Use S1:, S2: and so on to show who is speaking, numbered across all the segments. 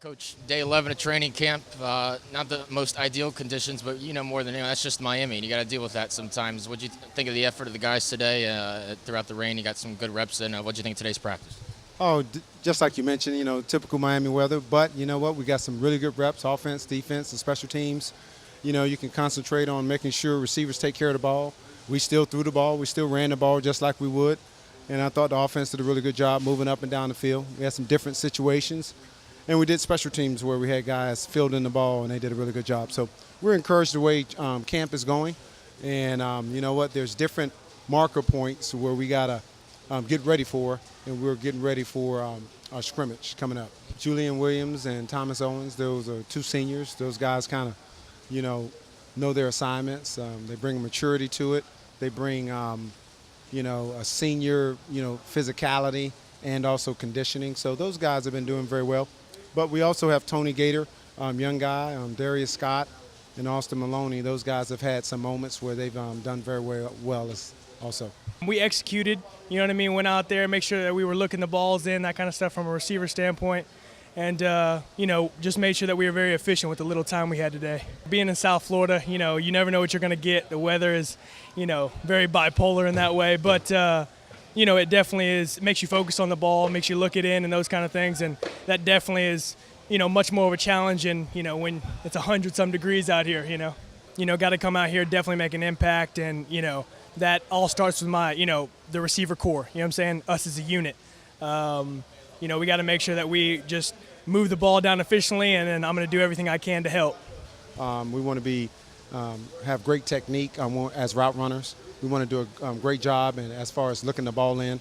S1: Coach, day 11 of training camp, not the most ideal conditions, but you know more than anyone, that's just Miami, and you got to deal with that sometimes. What do you think of the effort of the guys today throughout the rain? You got some good reps in. What do you think of today's practice?
S2: Just like you mentioned, typical Miami weather. But you know what? We got some really good reps, offense, defense, and special teams. You can concentrate on making sure receivers take care of the ball. We still threw the ball. We still ran the ball just like we would. And I thought the offense did a really good job moving up and down the field. We had some different situations. And we did special teams where we had guys fielding the ball, and they did a really good job. So we're encouraged the way camp is going. And you know what? There's different marker points where we got to get ready for, and we're getting ready for our scrimmage coming up. Julian Williams and Thomas Owens, those are two seniors. Those guys kind of, know their assignments. They bring maturity to it. They bring, a senior, physicality and also conditioning. So those guys have been doing very well. But we also have Tony Gator, young guy, Darius Scott, and Austin Maloney. Those guys have had some moments where they've done very well also.
S3: We executed, went out there, make sure that we were looking the balls in, that kind of stuff from a receiver standpoint. And, just made sure that we were very efficient with the little time we had today. Being in South Florida, you never know what you're going to get. The weather is, very bipolar in that way. But, it definitely is, makes you focus on the ball, makes you look it in and those kind of things. And that definitely is, much more of a challenge. And, when it's 100-some degrees out here, got to come out here, definitely make an impact. And, that all starts with the receiver core, us as a unit. We got to make sure that we just move the ball down efficiently, and then I'm going to do everything I can to help.
S2: We want to have great technique as route runners. We want to do a great job, and as far as looking the ball in,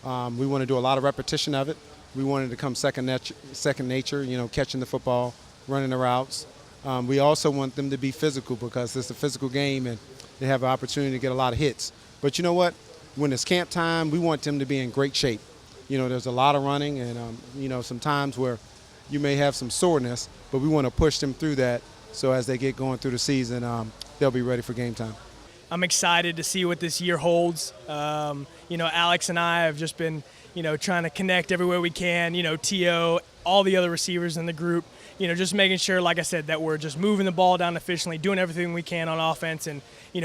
S2: we want to do a lot of repetition of it. We want it to come second nature, catching the football, running the routes. We also want them to be physical because it's a physical game, and they have an opportunity to get a lot of hits. But you know what? When it's camp time, we want them to be in great shape. There's a lot of running and, some times where you may have some soreness, but we want to push them through that so as they get going through the season, they'll be ready for game time.
S3: I'm excited to see what this year holds. Alex and I have just been, trying to connect everywhere we can, T.O., all the other receivers in the group, just making sure, like I said, that we're just moving the ball down efficiently, doing everything we can on offense and,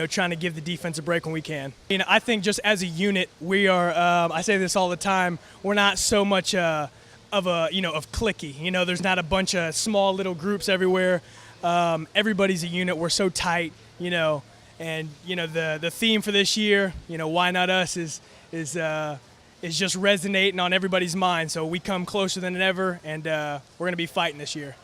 S3: trying to give the defense a break when we can. I think just as a unit, we are, I say this all the time, we're not so much of clicky. There's not a bunch of small little groups everywhere. Everybody's a unit. We're so tight, and the theme for this year, why not us is just resonating on everybody's mind. So we come closer than ever, and we're going to be fighting this year.